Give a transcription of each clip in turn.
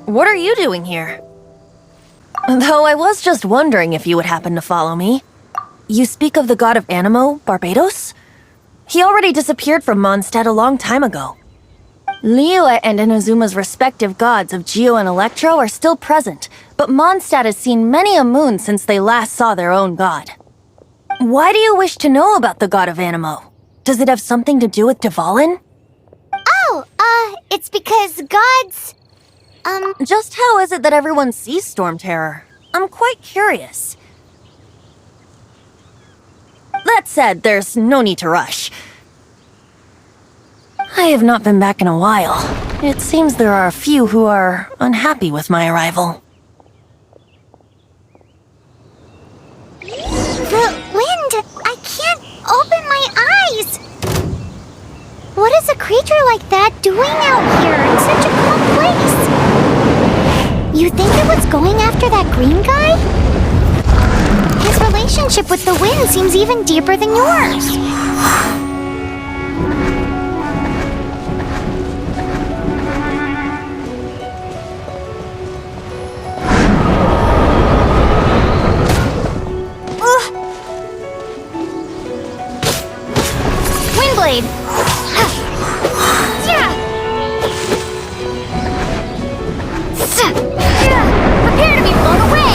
What are you doing here? Though I was just wondering if you would happen to follow me. You speak of the god of Animo, Barbados? He already disappeared from Mondstadt a long time ago. Liyue and Inazuma's respective gods of Geo and Electro are still present, but Mondstadt has seen many a moon since they last saw their own god. Why do you wish to know about the god of Animo? Does it have something to do with Dvalin? Oh, it's because gods... Just how is it that everyone sees Storm Terror? I'm quite curious. That said, there's no need to rush. I have not been back in a while. It seems there are a few who are unhappy with my arrival. The wind! I can't open my eyes! What is a creature like that doing out here in such a cold place? You think it was going after that green guy? His relationship with the wind seems even deeper than yours. Windblade! Prepare to be blown away!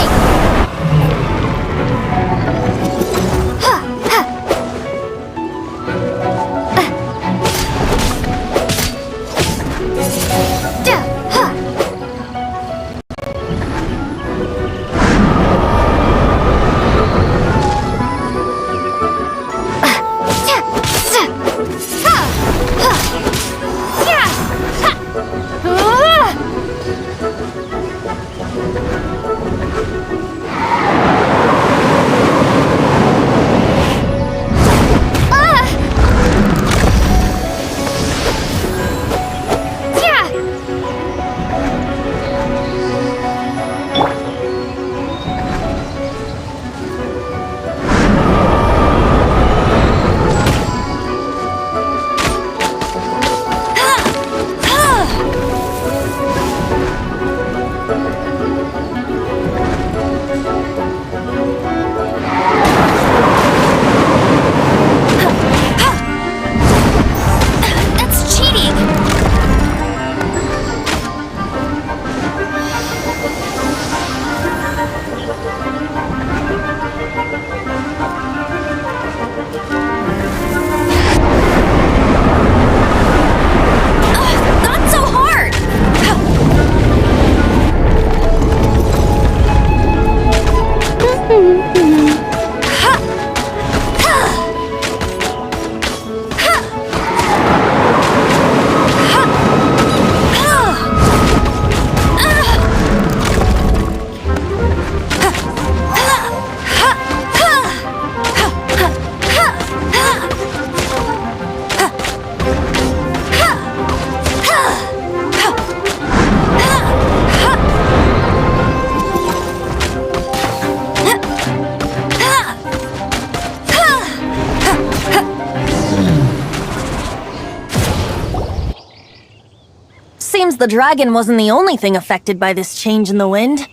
Seems the dragon wasn't the only thing affected by this change in the wind.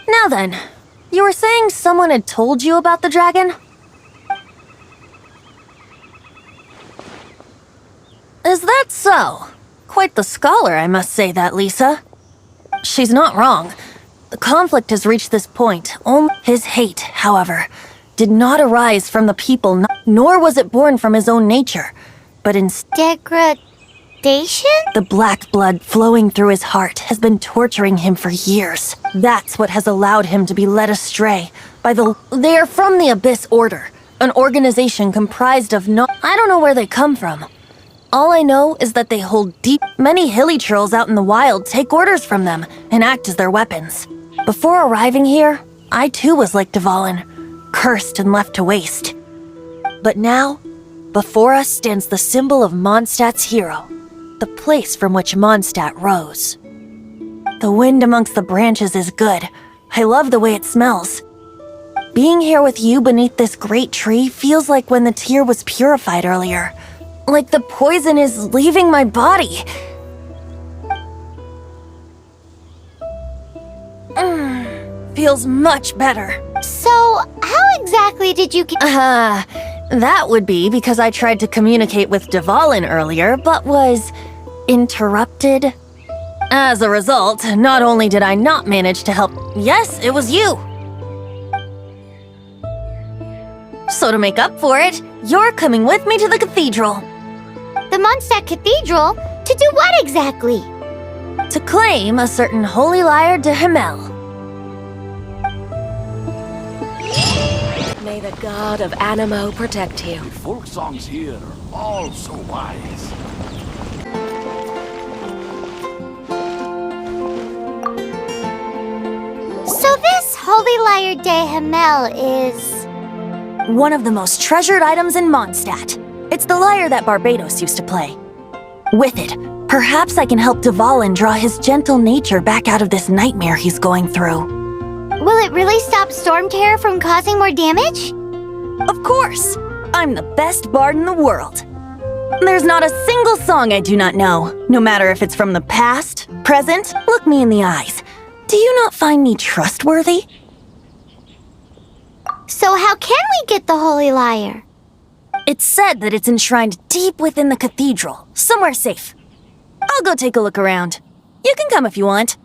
Now then, you were saying someone had told you about the dragon? Is that so? Quite the scholar, I must say that, Lisa. She's not wrong. The conflict has reached this point. Only his hate, however, did not arise from the people, nor was it born from his own nature, but instead... Degradation? The black blood flowing through his heart has been torturing him for years. That's what has allowed him to be led astray by the... They are from the Abyss Order, an organization comprised of I don't know where they come from. All I know is that they hold deep... Many hilly trolls out in the wild take orders from them and act as their weapons. Before arriving here, I too was like Dvalin, cursed and left to waste. But now, before us stands the symbol of Mondstadt's hero, the place from which Mondstadt rose. The wind amongst the branches is good. I love the way it smells. Being here with you beneath this great tree feels like when the tear was purified earlier. Like the poison is leaving my body. feels much better. So, how exactly did you get... That would be because I tried to communicate with Dvalin earlier, but was interrupted. As a result, not only did I not manage to help... Yes, it was you! So to make up for it, you're coming with me to the cathedral. The Mondstadt Cathedral? To do what exactly? To claim a certain holy lyre de Himmel. May the god of Animo protect you. The folk songs here are all so wise. So this holy lyre de Himmel is... One of the most treasured items in Mondstadt. It's the lyre that Barbados used to play. With it, perhaps I can help Dvalin draw his gentle nature back out of this nightmare he's going through. Will it really stop Storm Terror from causing more damage? Of course! I'm the best bard in the world. There's not a single song I do not know, no matter if it's from the past, present. Look me in the eyes. Do you not find me trustworthy? So how can we get the holy lyre? It's said that it's enshrined deep within the cathedral, somewhere safe. I'll go take a look around. You can come if you want.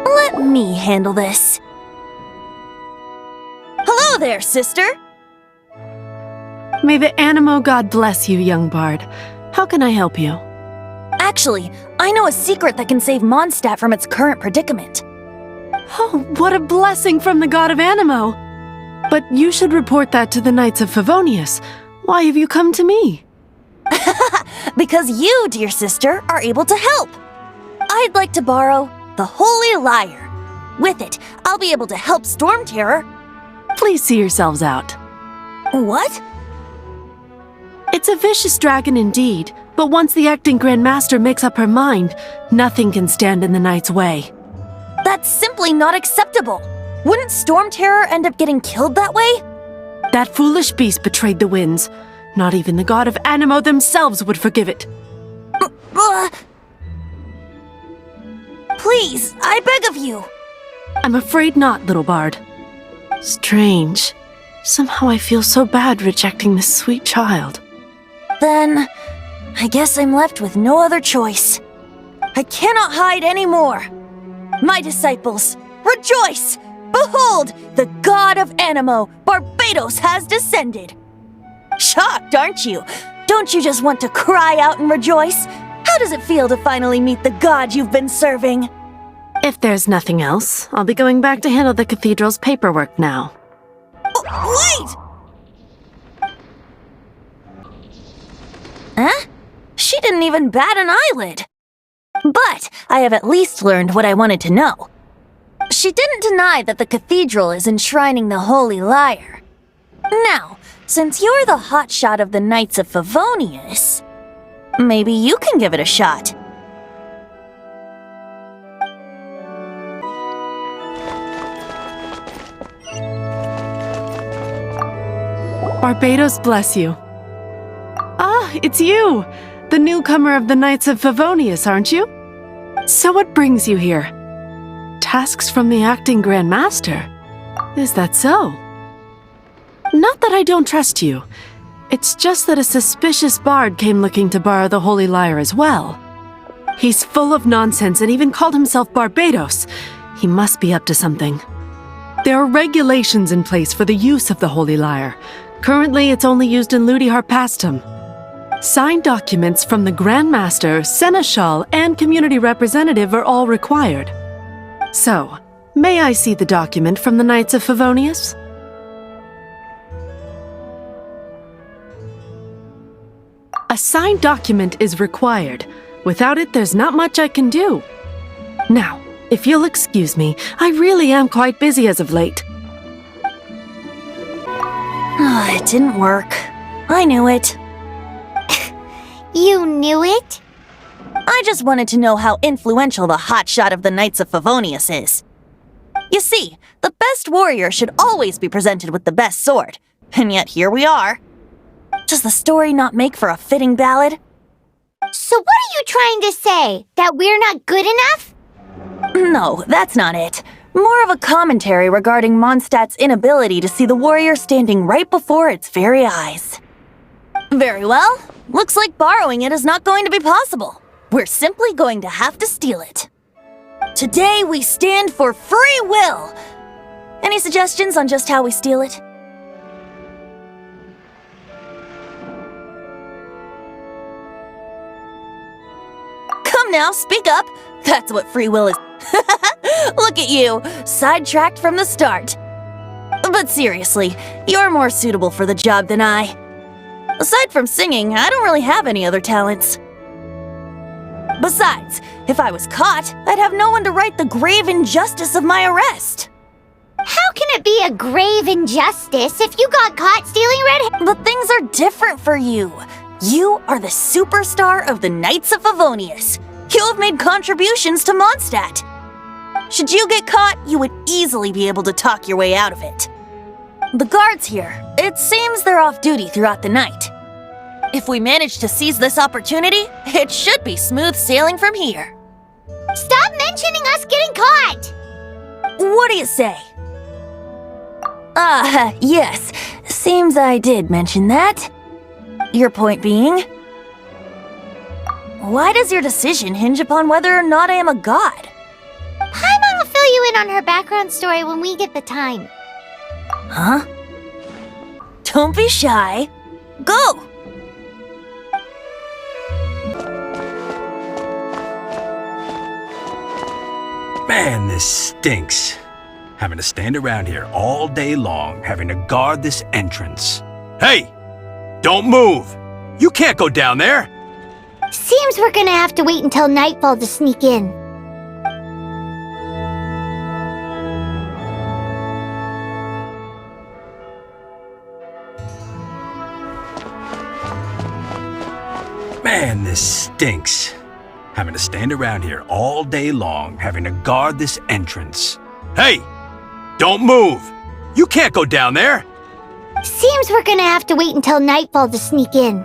Let me handle this. Hello there, sister! May the Animo god bless you, young bard. How can I help you? Actually, I know a secret that can save Mondstadt from its current predicament. Oh, what a blessing from the god of Animo! But you should report that to the Knights of Favonius. Why have you come to me? Because you, dear sister, are able to help. I'd like to borrow the holy lyre. With it, I'll be able to help Storm Terror. Please see yourselves out. What? It's a vicious dragon indeed, but once the acting Grand Master makes up her mind, nothing can stand in the Knight's way. That's simply not acceptable. Wouldn't Storm Terror end up getting killed that way? That foolish beast betrayed the winds. Not even the god of Animo themselves would forgive it. Please, I beg of you. I'm afraid not, little bard. Strange. Somehow I feel so bad rejecting this sweet child. Then, I guess I'm left with no other choice. I cannot hide anymore. My disciples, rejoice! Behold, the god of Animo, Barbados, has descended. Shocked, aren't you? Don't you just want to cry out and rejoice? How does it feel to finally meet the god you've been serving? If there's nothing else, I'll be going back to handle the cathedral's paperwork now. Wait! Huh? She didn't even bat an eyelid. But I have at least learned what I wanted to know. She didn't deny that the cathedral is enshrining the holy lyre. Now, since you're the hotshot of the Knights of Favonius, maybe you can give it a shot. Barbados bless you. Ah, it's you! The newcomer of the Knights of Favonius, aren't you? So what brings you here? Tasks from the acting Grand Master? Is that so? Not that I don't trust you. It's just that a suspicious bard came looking to borrow the holy lyre as well. He's full of nonsense and even called himself Barbados. He must be up to something. There are regulations in place for the use of the holy lyre. Currently, it's only used in Ludi Harpastum. Signed documents from the Grand Master, Seneschal, and Community Representative are all required. So, may I see the document from the Knights of Favonius? A signed document is required. Without it, there's not much I can do. Now, if you'll excuse me, I really am quite busy as of late. It didn't work. I knew it. You knew it? I just wanted to know how influential the hotshot of the Knights of Favonius is. You see, the best warrior should always be presented with the best sword. And yet here we are. Does the story not make for a fitting ballad? So what are you trying to say? That we're not good enough? No, that's not it. More of a commentary regarding Mondstadt's inability to see the warrior standing right before its very eyes. Very well. Looks like borrowing it is not going to be possible. We're simply going to have to steal it. Today we stand for free will. Any suggestions on just how we steal it? Come now, speak up. That's what free will is. Look at you, sidetracked from the start. But seriously, you're more suitable for the job than I. Aside from singing, I don't really have any other talents. Besides, if I was caught, I'd have no one to right the grave injustice of my arrest. How can it be a grave injustice if you got caught stealing red hair? But things are different for you. You are the superstar of the Knights of Favonius. You have made contributions to Mondstadt. Should you get caught, you would easily be able to talk your way out of it. The guards here, it seems they're off duty throughout the night. If we manage to seize this opportunity, it should be smooth sailing from here. Stop mentioning us getting caught! What do you say? Yes. Seems I did mention that. Your point being? Why does your decision hinge upon whether or not I am a god? Paimon will fill you in on her background story when we get the time. Huh? Don't be shy. Go! Man, this stinks. Having to stand around here all day long, having to guard this entrance. Hey! Don't move! You can't go down there! Seems we're gonna have to wait until nightfall to sneak in. Man, this stinks. Having to stand around here all day long, having to guard this entrance. Hey! Don't move! You can't go down there! Seems we're gonna have to wait until nightfall to sneak in.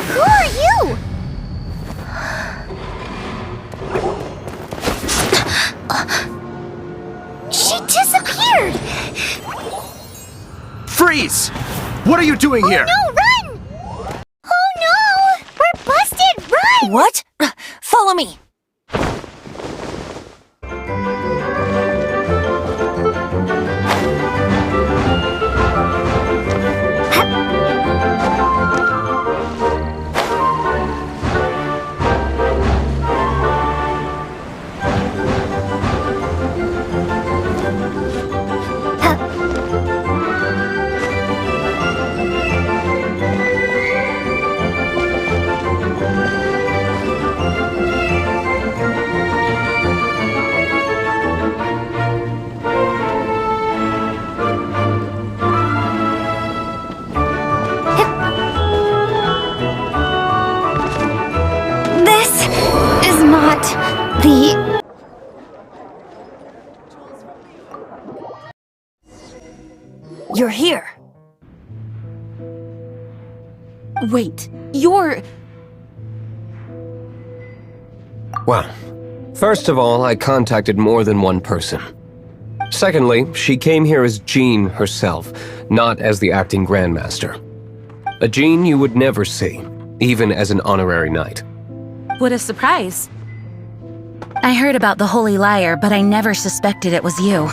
Who are you? She disappeared! Freeze! What are you doing here? No, run! Oh no! We're busted! Run! What? Follow me. You're here. Wait, you're... Well, first of all, I contacted more than one person. Secondly, she came here as Jean herself, not as the acting Grandmaster. A Jean you would never see, even as an honorary knight. What a surprise. I heard about the Holy Lyre, but I never suspected it was you.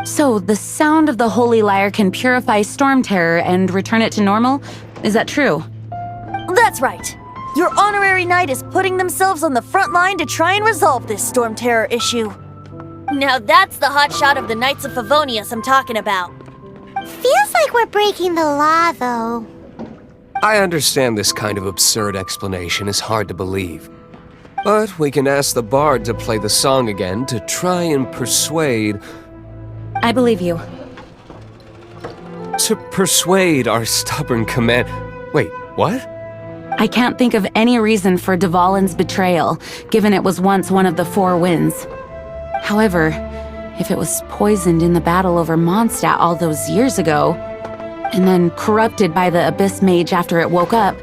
So, the sound of the Holy Lyre can purify Storm Terror and return it to normal? Is that true? That's right. Your honorary knight is putting themselves on the front line to try and resolve this Storm Terror issue. Now that's the hotshot of the Knights of Favonius I'm talking about. Feels like we're breaking the law, though. I understand this kind of absurd explanation is hard to believe. But we can ask the bard to play the song again to try and persuade... I believe you. To persuade our stubborn command... Wait, what? I can't think of any reason for Dvalin's betrayal, given it was once one of the Four Winds. However, if it was poisoned in the battle over Mondstadt all those years ago, and then corrupted by the Abyss Mage after it woke up,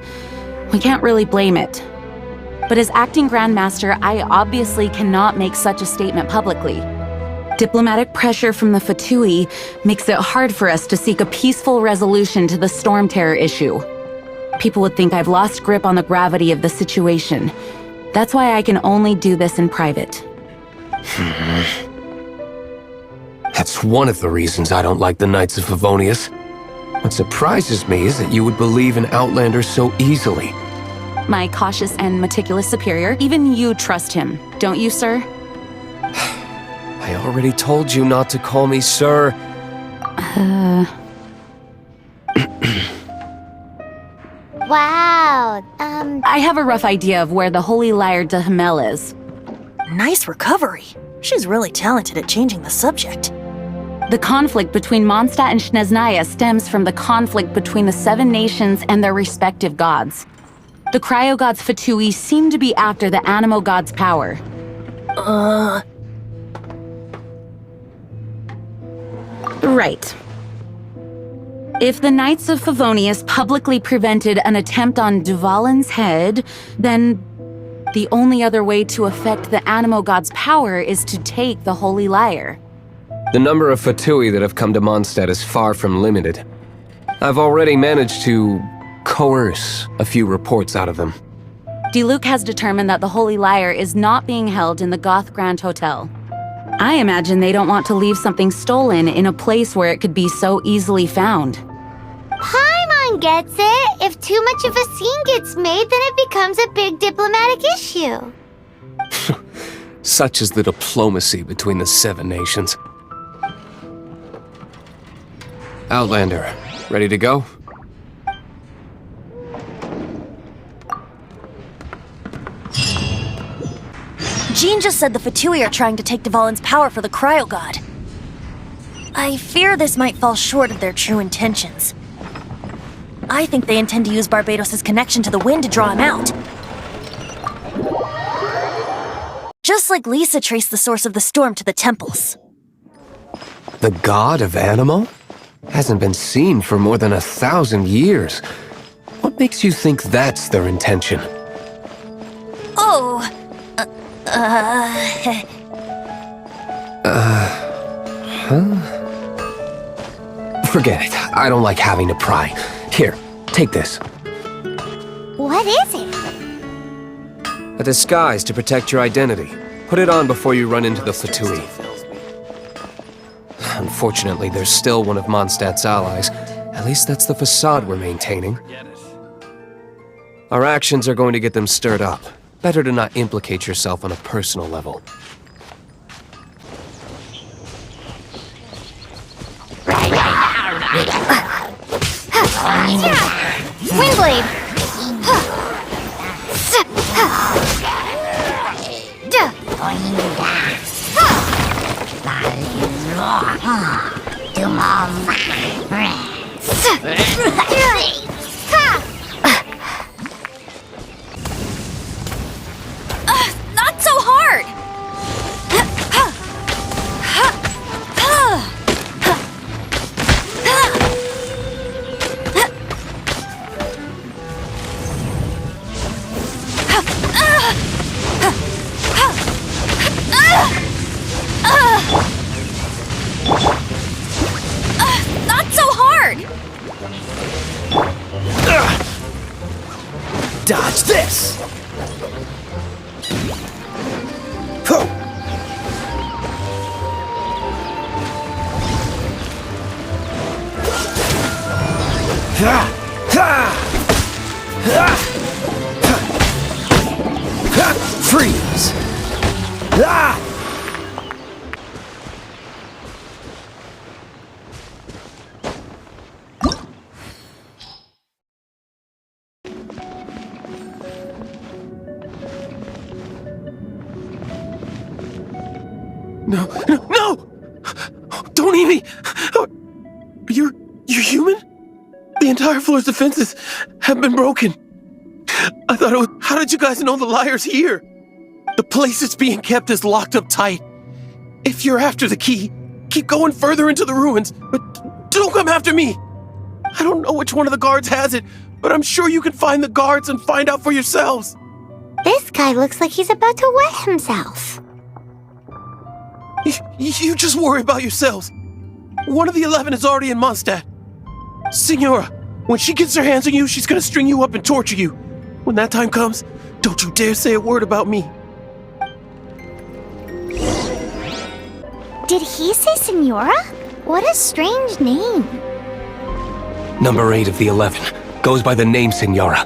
we can't really blame it. But as acting Grandmaster, I obviously cannot make such a statement publicly. Diplomatic pressure from the Fatui makes it hard for us to seek a peaceful resolution to the Storm Terror issue. People would think I've lost grip on the gravity of the situation. That's why I can only do this in private. That's one of the reasons I don't like the Knights of Favonius. What surprises me is that you would believe in Outlander so easily. My cautious and meticulous superior, even you trust him, don't you, sir? I already told you not to call me sir. Wow, I have a rough idea of where the Holy Lyre de Hamel is. Nice recovery. She's really talented at changing the subject. The conflict between Mondstadt and Snezhnaya stems from the conflict between the Seven Nations and their respective gods. The cryo-gods Fatui seem to be after the Animo god's power. Right. If the Knights of Favonius publicly prevented an attempt on Dvalin's head, then the only other way to affect the Animo god's power is to take the Holy Lyre. The number of Fatui that have come to Mondstadt is far from limited. I've already managed to coerce a few reports out of them. Diluc has determined that the Holy Lyre is not being held in the Goth Grand Hotel. I imagine they don't want to leave something stolen in a place where it could be so easily found. Paimon gets it. If too much of a scene gets made, then it becomes a big diplomatic issue. Such is the diplomacy between the Seven Nations. Outlander, ready to go? Jean just said the Fatui are trying to take Dvalin's power for the Cryo God. I fear this might fall short of their true intentions. I think they intend to use Barbados' connection to the wind to draw him out. Just like Lisa traced the source of the storm to the temples. The god of Animo? Hasn't been seen for more than 1,000 years. What makes you think that's their intention? Oh, Forget it. I don't like having to pry. Here, take this. What is it? A disguise to protect your identity. Put it on before you run into the Fatui. Unfortunately, there's still one of Mondstadt's allies. At least that's the facade we're maintaining. Our actions are going to get them stirred up. Better to not implicate yourself on a personal level. Windblade! not so hard! Freeze! No! Don't eat me! You're human? The entire floor's defenses have been broken. I thought it was... How did you guys know the liar's here? The place it's being kept is locked up tight. If you're after the key, keep going further into the ruins, but don't come after me. I don't know which one of the guards has it, but I'm sure you can find the guards and find out for yourselves. This guy looks like he's about to wet himself. You just worry about yourselves. One of the 11 is already in Mondstadt. Signora, when she gets her hands on you, she's gonna string you up and torture you. When that time comes, don't you dare say a word about me. Did he say Senora? What a strange name. Number 8 of the 11 goes by the name Senora.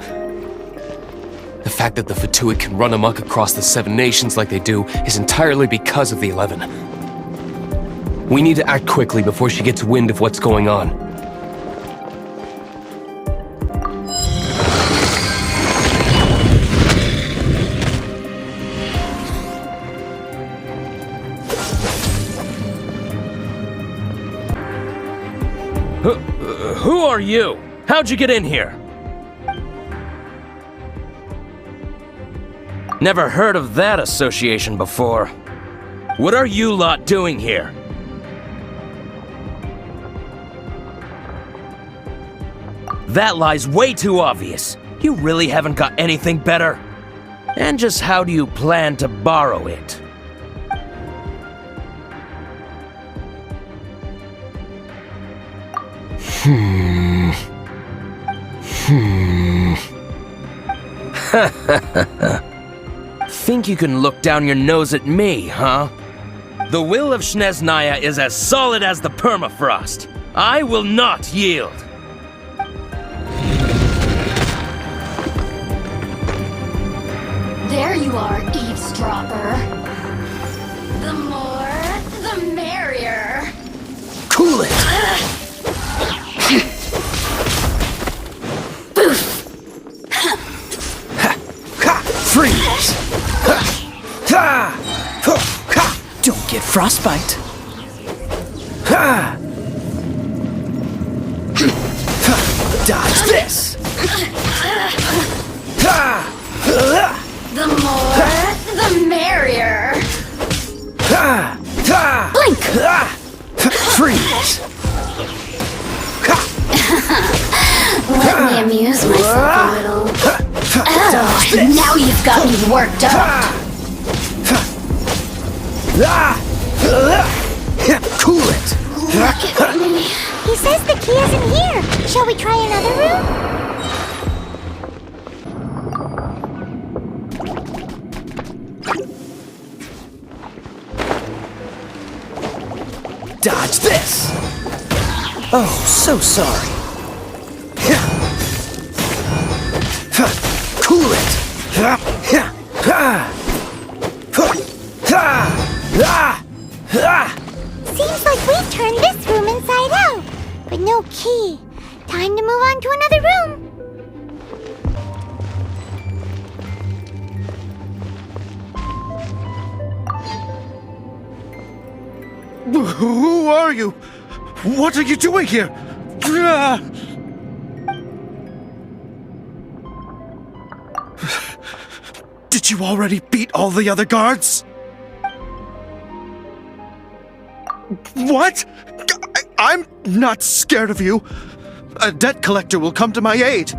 The fact that the Fatuit can run amok across the 7 nations like they do is entirely because of the 11. We need to act quickly before she gets wind of what's going on. Who are you? How'd you get in here? Never heard of that association before. What are you lot doing here? That lie's way too obvious. You really haven't got anything better? And just how do you plan to borrow it? Think you can look down your nose at me, huh? The will of Snezhnaya is as solid as the permafrost. I will not yield. There you are, eavesdropper. The more, the merrier. Cool it! Freeze! Don't get frostbite. Dodge this! The more, the merrier. Blink! Freeze! Let me amuse myself a little. Now you've got me worked up. Cool it! Look at me. He says the key isn't here. Shall we try another room? Dodge this! Oh, so sorry. Cool it! Seems like we've turned this room inside out. But no key. Time to move on to another room. Who are you? What are you doing here? Did you already beat all the other guards? What? I'm not scared of you. A debt collector will come to my aid.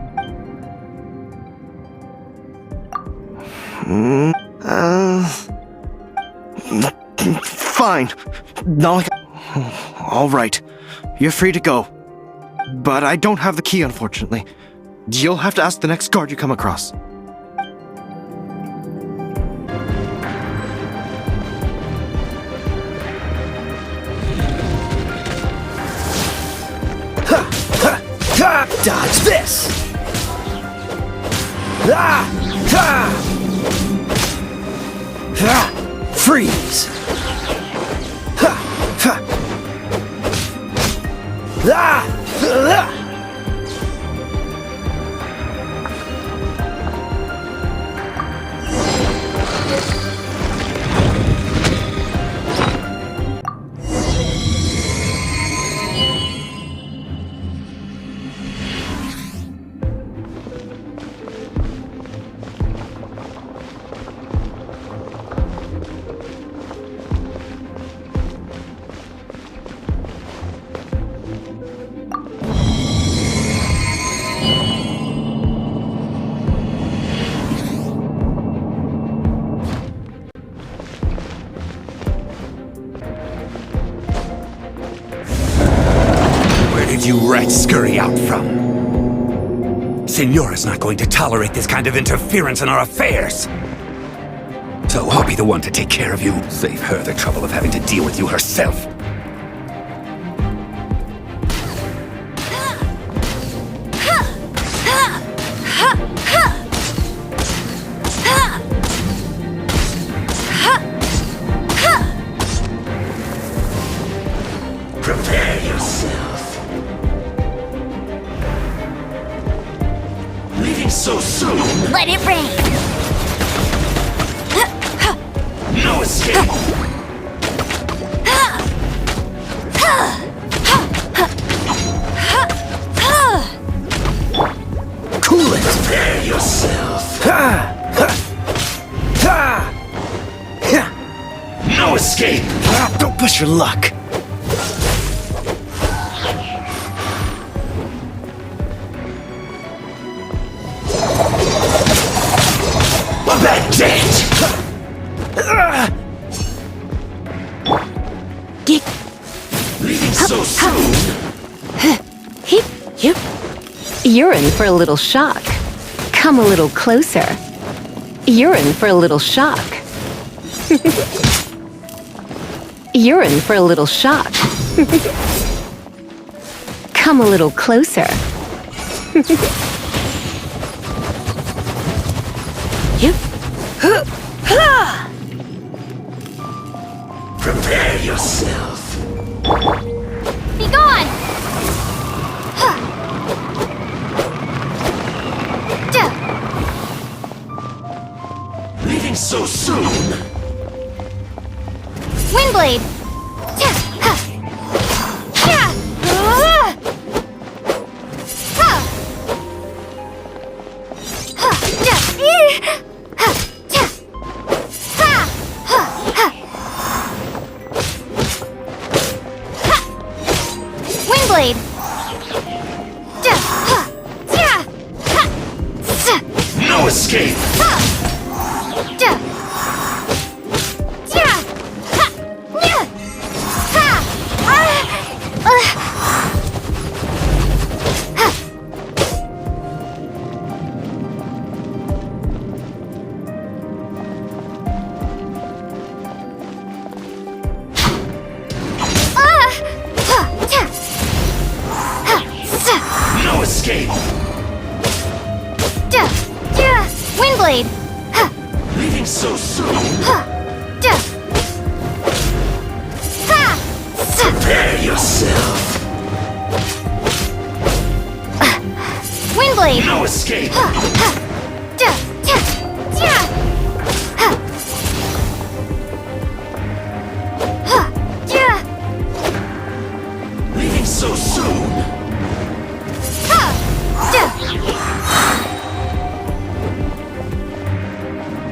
Fine. Not all right. You're free to go. But I don't have the key, unfortunately. You'll have to ask the next guard you come across. Dodge Freeze! Ha! Ha! Ah! Ah! You rats scurry out from? Senora's not going to tolerate this kind of interference in our affairs. So I'll be the one to take care of you. Save her the trouble of having to deal with you herself. Prepare yourself. So soon. Let it rain. No escape. Cool it. Prepare yourself. No escape. Don't push your luck. That's it! Leaving so soon? You're in for a little shock. Come a little closer. You're in for a little shock. You're in for a little shock. Come a little closer. Prepare yourself. Be gone! Leaving so soon? Windblade! Windblade! No escape! No escape! Windblade! Leaving so soon? Prepare yourself! Windblade! No escape! Leaving so soon?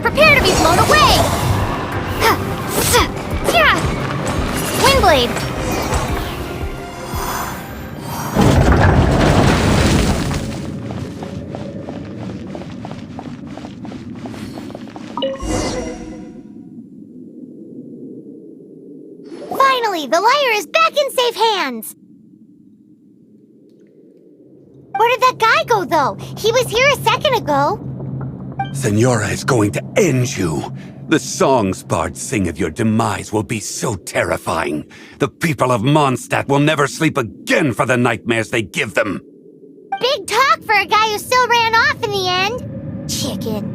Prepare to be blown away! Windblade! Finally, the liar is back in safe hands! Where did that guy go, though? He was here a second ago. Senora is going to end you. The songs bards sing of your demise will be so terrifying. The people of Mondstadt will never sleep again for the nightmares they give them. Big talk for a guy who still ran off in the end. Chicken.